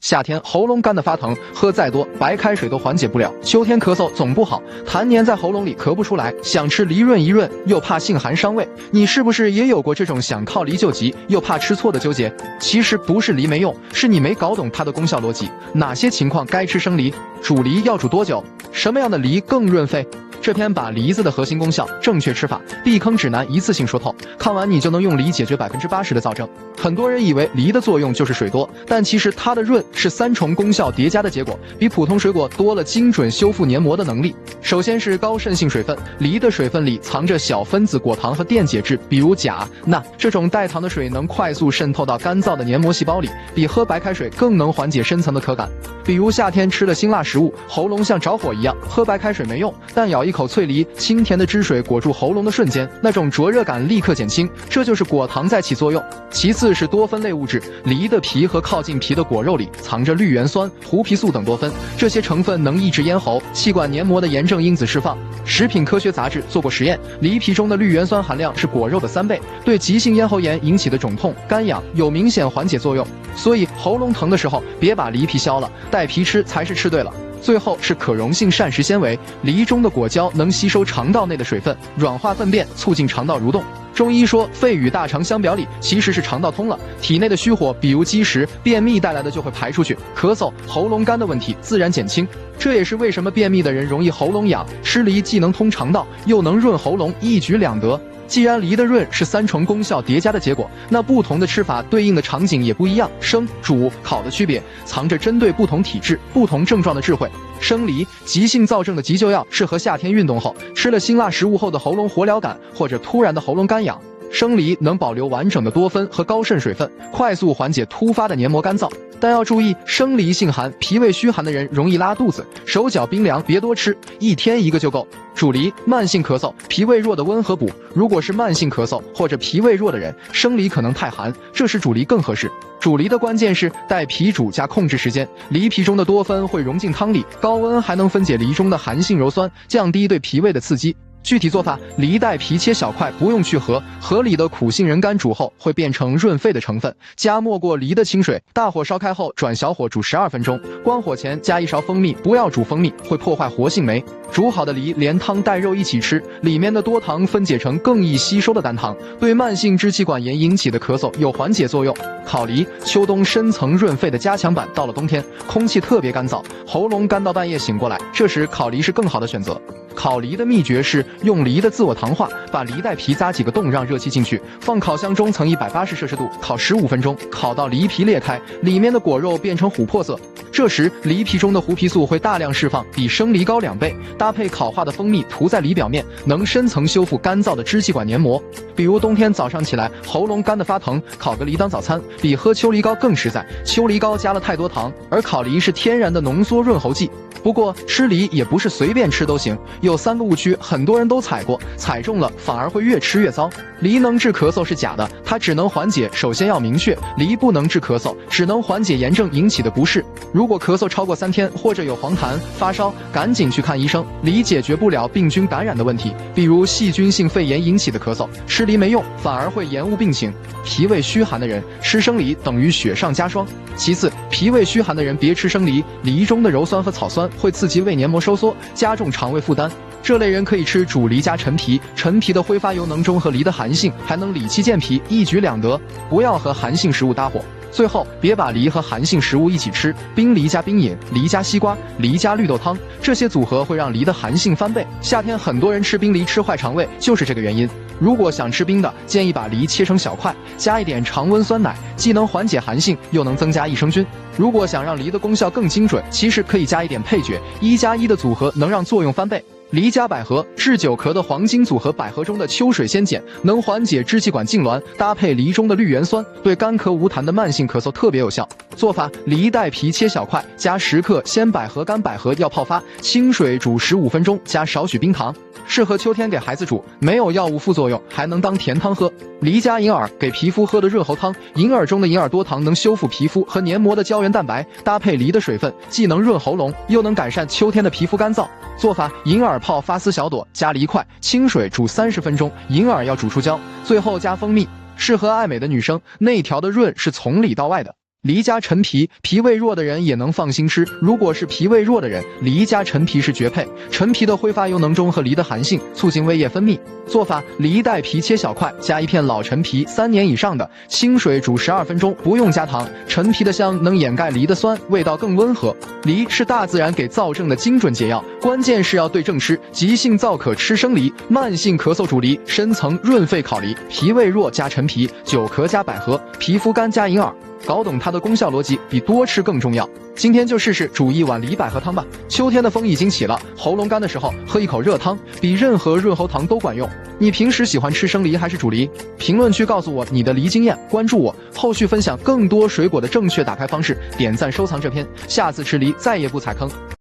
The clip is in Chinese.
夏天喉咙干得发疼，喝再多白开水都缓解不了。秋天咳嗽总不好，痰黏在喉咙里咳不出来，想吃梨润一润，又怕性寒伤胃。你是不是也有过这种想靠梨救急，又怕吃错的纠结？其实不是梨没用，是你没搞懂它的功效逻辑。哪些情况该吃生梨？煮梨要煮多久？什么样的梨更润肺？这篇把梨子的核心功效、正确吃法、避坑指南一次性说透，看完你就能用梨解决80%的躁症。很多人以为梨的作用就是水多，但其实它的润是3重功效叠加的结果，比普通水果多了精准修复黏膜的能力。首先是高渗性水分，梨的水分里藏着小分子果糖和电解质，比如钾、钠，这种带糖的水能快速渗透到干燥的黏膜细胞里，比喝白开水更能缓解深层的渴感。比如夏天吃了辛辣食物，喉咙像着火一样，喝白开水没用，但咬一口脆梨，清甜的汁水裹住喉咙的瞬间，那种灼热感立刻减轻，这就是果糖在起作用。其次是多酚类物质，梨的皮和靠近皮的果肉里藏着绿原酸、胡皮素等多酚，这些成分能抑制咽喉、气管黏膜的炎症因子释放。食品科学杂志做过实验，梨皮中的绿原酸含量是果肉的3倍，对急性咽喉炎引起的肿痛、干痒有明显缓解作用。所以喉咙疼的时候，别把梨皮削了，带皮吃才是吃对了。最后是可溶性膳食纤维，梨中的果胶能吸收肠道内的水分，软化粪便，促进肠道蠕动。中医说肺与大肠相表里，其实是肠道通了，体内的虚火，比如积食、便秘带来的就会排出去，咳嗽、喉咙干的问题自然减轻。这也是为什么便秘的人容易喉咙痒，吃梨既能通肠道，又能润喉咙，一举两得。既然梨的润是3重功效叠加的结果，那不同的吃法对应的场景也不一样，生、煮、烤的区别藏着针对不同体质、不同症状的智慧。生梨，急性躁症的急救药，适合夏天运动后吃了辛辣食物后的喉咙火燎感或者突然的喉咙干痒。生梨能保留完整的多酚和高渗水分，快速缓解突发的黏膜干燥。但要注意，生梨性寒、脾胃虚寒的人容易拉肚子，手脚冰凉别多吃，1天1个就够。煮梨，慢性咳嗽、脾胃弱的温和补。如果是慢性咳嗽或者脾胃弱的人，生梨可能太寒，这时煮梨更合适。煮梨的关键是待皮煮加控制时间，梨皮中的多酚会溶进汤里，高温还能分解梨中的寒性鞣酸，降低对脾胃的刺激。具体做法，梨带皮切小块，不用去核，核里的苦杏仁苷煮后会变成润肺的成分，加没过梨的清水，大火烧开后转小火煮12分钟，关火前加1勺蜂蜜，不要煮蜂蜜，会破坏活性酶。煮好的梨连汤带肉一起吃，里面的多糖分解成更易吸收的单糖，对慢性支气管炎引起的咳嗽有缓解作用。烤梨，秋冬深层润肺的加强版，到了冬天空气特别干燥，喉咙干到半夜醒过来，这时烤梨是更好的选择。烤梨的秘诀是用梨的自我糖化，把梨带皮扎几个洞，让热气进去，放烤箱中层180摄氏度烤15分钟，烤到梨皮裂开，里面的果肉变成琥珀色。这时梨皮中的胡皮素会大量释放，比生梨高2倍，搭配烤化的蜂蜜涂在梨表面，能深层修复干燥的支气管黏膜。比如冬天早上起来喉咙干得发疼，烤个梨当早餐，比喝秋梨膏更实在。秋梨膏加了太多糖，而烤梨是天然的浓缩润喉剂。不过吃梨也不是随便吃都行，有3个误区，很多人都踩过，踩中了反而会越吃越糟。梨能治咳嗽是假的，它只能缓解，首先要明确，梨不能治咳嗽，只能缓解炎症引起的不适。如果咳嗽超过3天或者有黄痰、发烧，赶紧去看医生。梨解决不了病菌感染的问题，比如细菌性肺炎引起的咳嗽，吃梨没用，反而会延误病情。脾胃虚寒的人吃生梨等于雪上加霜。其次，脾胃虚寒的人别吃生梨，梨中的鞣酸和草酸会刺激胃黏膜收缩，加重肠胃负担。这类人可以吃煮梨加陈皮，陈皮的挥发油能中和梨的寒性，还能理气健脾，一举两得。不要和寒性食物搭伙。最后，别把梨和寒性食物一起吃，冰梨加冰饮，梨加西瓜，梨加绿豆汤，这些组合会让梨的寒性翻倍。夏天很多人吃冰梨吃坏肠胃，就是这个原因。如果想吃冰的，建议把梨切成小块，加一点常温酸奶，既能缓解寒性，又能增加益生菌。如果想让梨的功效更精准，其实可以加一点配角，1+1的组合能让作用翻倍。梨加百合，治久咳的黄金组合，百合中的秋水仙碱能缓解支气管痉挛，搭配梨中的绿原酸，对干咳无痰的慢性咳嗽特别有效。做法：梨带皮切小块，加10克鲜百合干百合要泡发，清水煮15分钟，加少许冰糖。适合秋天给孩子煮，没有药物副作用，还能当甜汤喝。梨加银耳，给皮肤喝的润喉汤。银耳中的银耳多糖能修复皮肤和黏膜的胶原蛋白，搭配梨的水分，既能润喉咙，又能改善秋天的皮肤干燥。做法：银耳泡发丝小朵，加梨块，清水煮30分钟，银耳要煮出胶，最后加蜂蜜。适合爱美的女生，内调的润是从里到外的。梨加陈皮，脾胃弱的人也能放心吃。如果是脾胃弱的人，梨加陈皮是绝配。陈皮的挥发优能中和梨的寒性，促进胃液分泌。做法：梨带皮切小块，加一片老陈皮，3年以上的，清水煮12分钟，不用加糖。陈皮的香能掩盖梨的酸，味道更温和。梨是大自然给燥症的精准解药，关键是要对症吃。急性燥渴吃生梨，慢性咳嗽煮梨，深层润肺烤梨。脾胃弱加陈皮，久咳加百合，皮肤干加银耳。搞懂它的功效逻辑比多吃更重要。今天就试试煮一碗梨百合汤吧。秋天的风已经起了，喉咙干的时候喝一口热汤，比任何润喉糖都管用。你平时喜欢吃生梨还是煮梨？评论区告诉我你的梨经验，关注我，后续分享更多水果的正确打开方式。点赞收藏这篇，下次吃梨再也不踩坑。